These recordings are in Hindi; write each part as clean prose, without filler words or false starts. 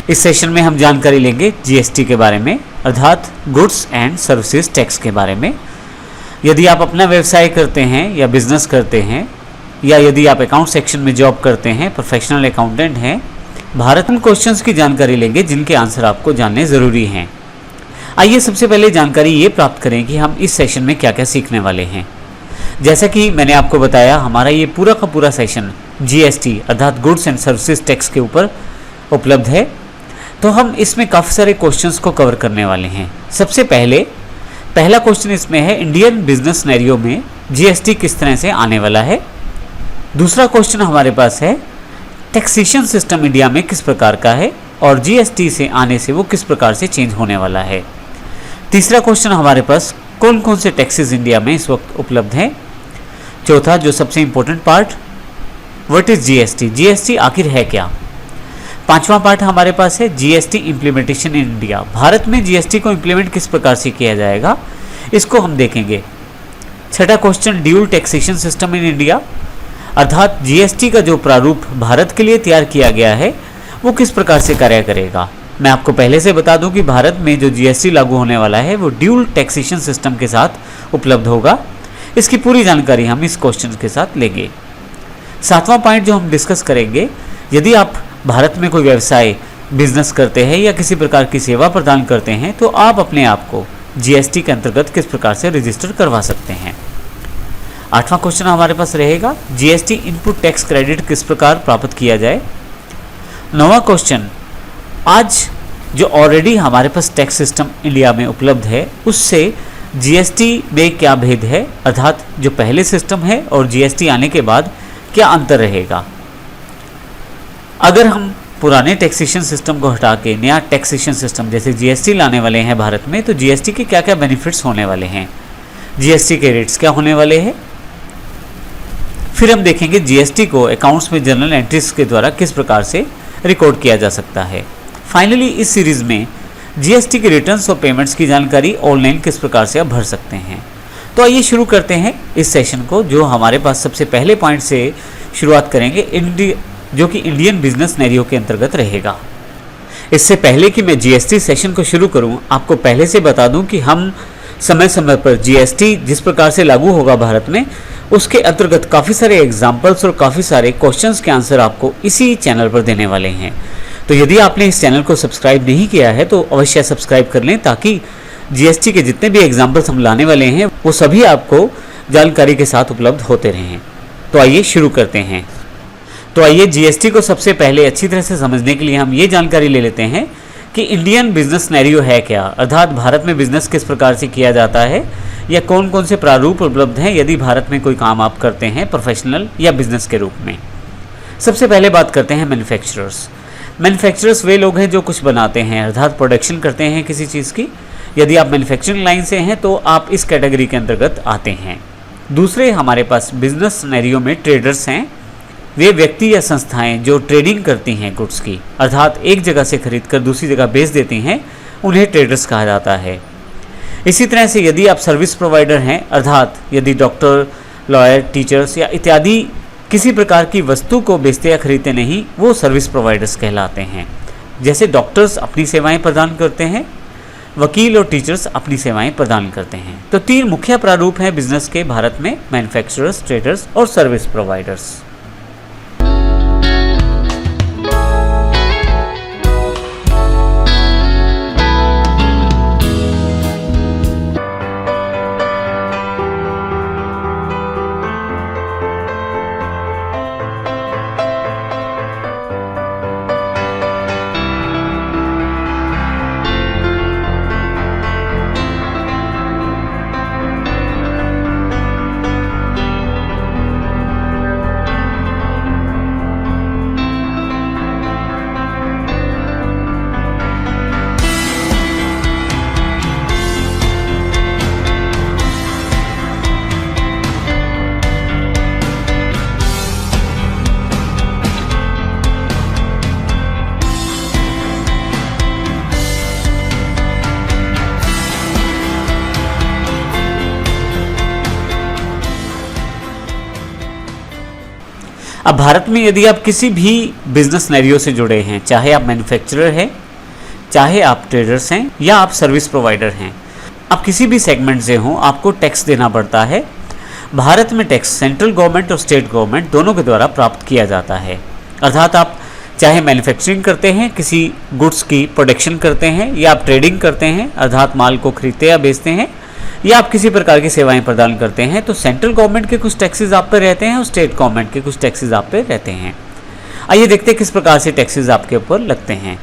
इस सेशन में हम जानकारी लेंगे जीएसटी के बारे में, अर्थात गुड्स एंड सर्विसेज टैक्स के बारे में। यदि आप अपना व्यवसाय करते हैं या बिजनेस करते हैं, या यदि आप अकाउंट सेक्शन में जॉब करते हैं, प्रोफेशनल अकाउंटेंट हैं, भारत में क्वेश्चंस की जानकारी लेंगे जिनके आंसर आपको जानने ज़रूरी हैं। आइए सबसे पहले जानकारी ये प्राप्त करें कि हम इस सेशन में क्या क्या सीखने वाले हैं। जैसा कि मैंने आपको बताया, हमारा ये पूरा का पूरा सेशन जीएसटी अर्थात गुड्स एंड सर्विसेज टैक्स के ऊपर उपलब्ध है, तो हम इसमें काफ़ी सारे क्वेश्चंस को कवर करने वाले हैं। सबसे पहला क्वेश्चन इसमें है, इंडियन बिजनेस सिनेरियो में जीएसटी किस तरह से आने वाला है। दूसरा क्वेश्चन हमारे पास है, टैक्सेशन सिस्टम इंडिया में किस प्रकार का है और जीएसटी से आने से वो किस प्रकार से चेंज होने वाला है। तीसरा क्वेश्चन हमारे पास, कौन कौन से टैक्सेस इंडिया में इस वक्त उपलब्ध हैं। चौथा, जो सबसे important part, what is GST, GST आखिर है क्या। पांचवा पार्ट हमारे पास है, GST implementation in India, Bharat में जीएसटी को इम्प्लीमेंट किस प्रकार से किया जाएगा, इसको हम देखेंगे। छठा question, dual taxation system in India, अर्थात जीएसटी का जो प्रारूप भारत के लिए तैयार किया गया है वो किस प्रकार से कार्य करेगा। मैं आपको पहले से बता दूं कि भारत में जो जीएसटी लागू होने वाला है वो ड्यूल टैक्सेशन सिस्टम के साथ उपलब्ध होगा। इसकी पूरी जानकारी हम इस क्वेश्चन के साथ लेंगे। सातवां पॉइंट जो हम डिस्कस करेंगे, यदि आप भारत में कोई व्यवसाय बिजनेस करते हैं या किसी प्रकार की सेवा प्रदान करते हैं तो आप अपने आप को जीएसटी के अंतर्गत किस प्रकार से रजिस्टर करवा सकते हैं। आठवां क्वेश्चन हमारे पास रहेगा, जीएसटी इनपुट टैक्स क्रेडिट किस प्रकार प्राप्त किया जाए। नौवां क्वेश्चन, आज जो ऑलरेडी हमारे पास टैक्स सिस्टम इंडिया में उपलब्ध है उससे जीएसटी में क्या भेद है, अर्थात जो पहले सिस्टम है और जीएसटी आने के बाद क्या अंतर रहेगा। अगर हम पुराने टैक्सेशन सिस्टम को हटा के नया टैक्सेशन सिस्टम जैसे जीएसटी लाने वाले हैं भारत में, तो जीएसटी के क्या क्या बेनिफिट्स होने वाले हैं, जीएसटी के रेट्स क्या होने वाले हैं। फिर हम देखेंगे जीएसटी को अकाउंट्स में जर्नल एंट्रीज के द्वारा किस प्रकार से रिकॉर्ड किया जा सकता है। फाइनली इस सीरीज में जीएसटी के रिटर्न्स और पेमेंट्स की जानकारी ऑनलाइन किस प्रकार से आप भर सकते हैं। तो आइए शुरू करते हैं इस सेशन को, जो हमारे पास सबसे पहले पॉइंट से शुरुआत करेंगे, जो कि इंडियन बिजनेस सिनेरियो के अंतर्गत रहेगा। इससे पहले कि मैं जीएसटी सेशन को शुरू करूं, आपको पहले से बता दूं कि हम समय समय पर जीएसटी जिस प्रकार से लागू होगा भारत में, उसके अंतर्गत काफ़ी सारे एग्जाम्पल्स और काफ़ी सारे क्वेश्चंस के आंसर आपको इसी चैनल पर देने वाले हैं। तो यदि आपने इस चैनल को सब्सक्राइब नहीं किया है तो अवश्य सब्सक्राइब कर लें, ताकि जीएसटी के जितने भी एग्जाम्पल्स हम लाने वाले हैं वो सभी आपको जानकारी के साथ उपलब्ध होते रहें। तो आइए शुरू करते हैं। तो आइए जीएसटी को सबसे पहले अच्छी तरह से समझने के लिए हम ये जानकारी ले लेते हैं कि इंडियन बिजनेस सिनेरियो है क्या, अर्थात भारत में बिजनेस किस प्रकार से किया जाता है या कौन कौन से प्रारूप उपलब्ध हैं यदि भारत में कोई काम आप करते हैं प्रोफेशनल या बिजनेस के रूप में। सबसे पहले बात करते हैं मैन्युफैक्चरर्स। मैन्युफैक्चरर्स वे लोग हैं जो कुछ बनाते हैं, अर्थात प्रोडक्शन करते हैं किसी चीज़ की। यदि आप मैन्युफैक्चरिंग लाइन से हैं तो आप इस कैटेगरी के अंतर्गत आते हैं। दूसरे हमारे पास बिजनेस सिनेरियो में ट्रेडर्स हैं, वे व्यक्ति या संस्थाएं जो ट्रेडिंग करती हैं गुड्स की, अर्थात एक जगह से खरीद कर दूसरी जगह बेच देती हैं, उन्हें ट्रेडर्स कहा जाता है। इसी तरह से यदि आप सर्विस प्रोवाइडर हैं, अर्थात यदि डॉक्टर, लॉयर, टीचर्स या इत्यादि किसी प्रकार की वस्तु को बेचते या खरीदते नहीं, वो सर्विस प्रोवाइडर्स कहलाते हैं। जैसे डॉक्टर्स अपनी सेवाएं प्रदान करते हैं, वकील और टीचर्स अपनी सेवाएं प्रदान करते हैं। तो तीन मुख्य प्रारूप हैं बिजनेस के भारत में, मैन्युफैक्चरर्स, ट्रेडर्स और सर्विस प्रोवाइडर्स। अब भारत में यदि आप किसी भी बिजनेस सिनेरियो से जुड़े हैं, चाहे आप मैन्युफैक्चरर हैं, चाहे आप ट्रेडर्स हैं या आप सर्विस प्रोवाइडर हैं, आप किसी भी सेगमेंट से हों, आपको टैक्स देना पड़ता है। भारत में टैक्स सेंट्रल गवर्नमेंट और स्टेट गवर्नमेंट दोनों के द्वारा प्राप्त किया जाता है। अर्थात आप चाहे मैन्युफैक्चरिंग करते हैं, किसी गुड्स की प्रोडक्शन करते हैं, या आप ट्रेडिंग करते हैं अर्थात माल को खरीदते या बेचते हैं, या आप किसी प्रकार की सेवाएं प्रदान करते हैं, तो सेंट्रल गवर्नमेंट के कुछ टैक्सेस आप पे रहते हैं और स्टेट गवर्नमेंट के कुछ टैक्सेस आप पे रहते हैं। आइए देखते हैं किस प्रकार से टैक्सेस आपके ऊपर लगते हैं।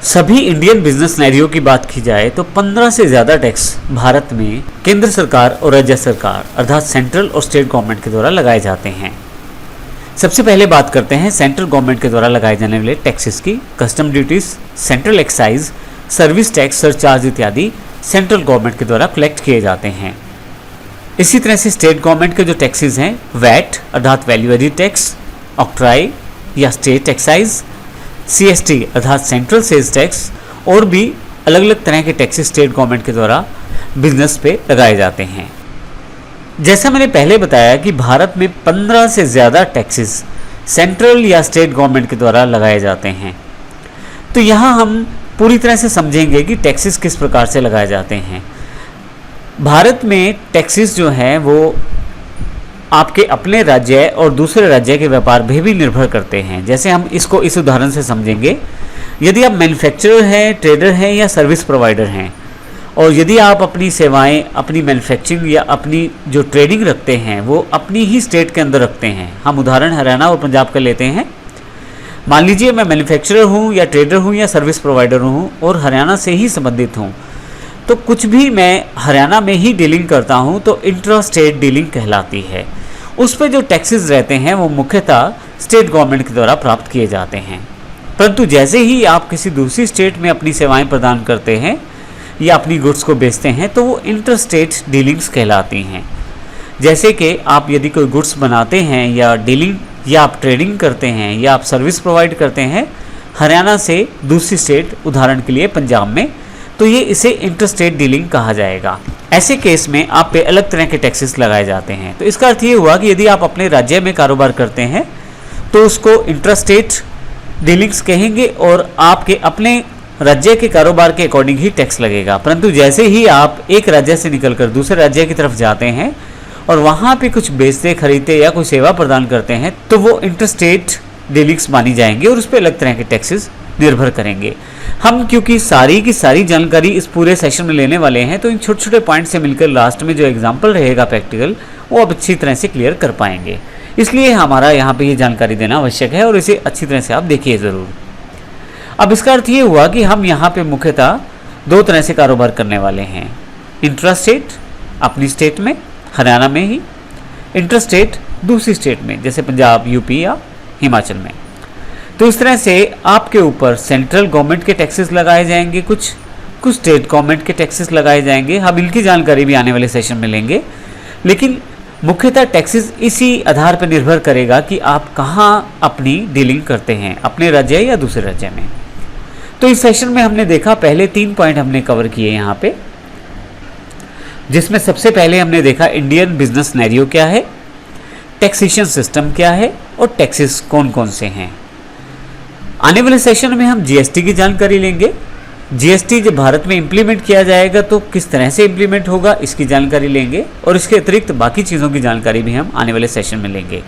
सभी इंडियन बिजनेस सिनेरियो की बात की जाए तो 15 से ज़्यादा टैक्स भारत में केंद्र सरकार और राज्य सरकार अर्थात सेंट्रल और स्टेट गवर्नमेंट के द्वारा लगाए जाते हैं। सबसे पहले बात करते हैं सेंट्रल गवर्नमेंट के द्वारा लगाए जाने वाले टैक्सेस की। Custom duties, central excise, service tax, surcharge इत्यादि सेंट्रल गवर्नमेंट के द्वारा कलेक्ट किए जाते हैं। इसी तरह से स्टेट गवर्नमेंट के जो टैक्सेस हैं, वैट अर्थात वैल्यू एडिड टैक्स, ऑक्ट्राई या स्टेट एक्साइज, CST अर्थात सेंट्रल सेल्स टैक्स, और भी अलग अलग तरह के टैक्सेस स्टेट गवर्नमेंट के द्वारा बिजनेस पे लगाए जाते हैं। जैसा मैंने पहले बताया कि भारत में 15 से ज़्यादा टैक्सेस सेंट्रल या स्टेट गवर्नमेंट के द्वारा लगाए जाते हैं। तो यहाँ हम पूरी तरह से समझेंगे कि टैक्सेस किस प्रकार से लगाए जाते हैं। भारत में टैक्सेस जो हैं वो आपके अपने राज्य और दूसरे राज्य के व्यापार पे भी निर्भर करते हैं। जैसे हम इसको इस उदाहरण से समझेंगे, यदि आप मैन्युफैक्चरर हैं, ट्रेडर हैं या सर्विस प्रोवाइडर हैं, और यदि आप अपनी सेवाएं, अपनी मैन्युफैक्चरिंग या अपनी जो ट्रेडिंग रखते हैं वो अपनी ही स्टेट के अंदर रखते हैं। हम उदाहरण हरियाणा और पंजाब का लेते हैं। मान लीजिए मैं मैन्युफैक्चरर हूँ या ट्रेडर हूँ या सर्विस प्रोवाइडर हूँ और हरियाणा से ही संबंधित हूँ, तो कुछ भी मैं हरियाणा में ही डीलिंग करता हूँ तो इंट्रा स्टेट डीलिंग कहलाती है। उस पर जो टैक्सेस रहते हैं वो मुख्यतः स्टेट गवर्नमेंट के द्वारा प्राप्त किए जाते हैं। परंतु जैसे ही आप किसी दूसरी स्टेट में अपनी सेवाएं प्रदान करते हैं या अपनी गुड्स को बेचते हैं तो वो इंटर स्टेट डीलिंग्स कहलाती हैं। जैसे कि आप यदि कोई गुड्स बनाते हैं या डीलिंग या आप ट्रेडिंग करते हैं या आप सर्विस प्रोवाइड करते हैं हरियाणा से दूसरी स्टेट, उदाहरण के लिए पंजाब में, तो ये इसे इंटर स्टेट डीलिंग कहा जाएगा। ऐसे केस में आप पे अलग तरह के टैक्सेस लगाए जाते हैं। तो इसका अर्थ ये हुआ कि यदि आप अपने राज्य में कारोबार करते हैं तो उसको इंटर स्टेट डीलिंग्स कहेंगे और आपके अपने राज्य के कारोबार के अकॉर्डिंग ही टैक्स लगेगा। परंतु जैसे ही आप एक राज्य से निकलकर दूसरे राज्य की तरफ जाते हैं और वहाँ पे कुछ बेचते, खरीदते या कोई सेवा प्रदान करते हैं तो वो इंटरस्टेट डीलिंग्स मानी जाएंगे और उस पर अलग तरह के टैक्सेस निर्भर करेंगे। हम क्योंकि सारी की सारी जानकारी इस पूरे सेशन में लेने वाले हैं तो इन छोटे छोटे पॉइंट से मिलकर लास्ट में जो एग्जाम्पल रहेगा प्रैक्टिकल, वो आप अच्छी तरह से क्लियर कर पाएंगे। इसलिए हमारा यहाँ पे ये जानकारी देना आवश्यक है और इसे अच्छी तरह से आप देखिए ज़रूर। अब इसका अर्थ ये हुआ कि हम यहाँ पे मुख्यतः दो तरह से कारोबार करने वाले हैं। इंट्रा स्टेट अपनी स्टेट में, हरियाणा में ही, इंटर स्टेट दूसरी स्टेट में जैसे पंजाब, यूपी या हिमाचल में। तो इस तरह से आपके ऊपर सेंट्रल गवर्नमेंट के टैक्सेस लगाए जाएंगे, कुछ स्टेट गवर्नमेंट के टैक्सेस लगाए जाएंगे। हम इनकी जानकारी भी आने वाले सेशन में लेंगे, लेकिन मुख्यतः टैक्सेस इसी आधार पर निर्भर करेगा कि आप कहाँ अपनी डीलिंग करते हैं, अपने राज्य या दूसरे राज्य में। तो इस सेशन में हमने देखा, पहले 3 पॉइंट हमने कवर किए यहाँ पे, जिसमें सबसे पहले हमने देखा इंडियन बिजनेस सिनेरियो क्या है, टैक्सेशन सिस्टम क्या है और टैक्सेस कौन कौन से हैं। आने वाले सेशन में हम GST की जानकारी लेंगे। GST जब भारत में इम्प्लीमेंट किया जाएगा तो किस तरह से इम्प्लीमेंट होगा इसकी जानकारी लेंगे, और इसके अतिरिक्त बाकी चीज़ों की जानकारी भी हम आने वाले सेशन में लेंगे।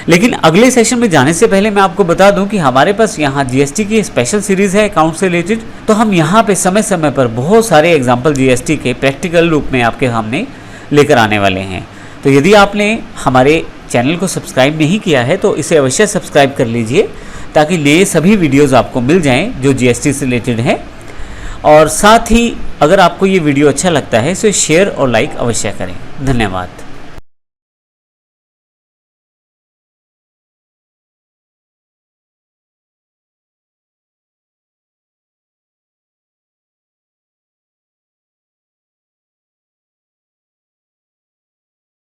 लेकिन अगले सेशन में जाने से पहले मैं आपको बता दूं कि हमारे पास यहाँ GST की स्पेशल सीरीज़ है अकाउंट से रिलेटेड। तो हम यहाँ पे समय समय पर बहुत सारे एग्जाम्पल GST के प्रैक्टिकल रूप में आपके सामने लेकर आने वाले हैं। तो यदि आपने हमारे चैनल को सब्सक्राइब नहीं किया है तो इसे अवश्य सब्सक्राइब कर लीजिए, ताकि नए सभी वीडियोज़ आपको मिल जाएँ जो GST से रिलेटेड है। और साथ ही अगर आपको ये वीडियो अच्छा लगता है तो शेयर और लाइक अवश्य करें। धन्यवाद।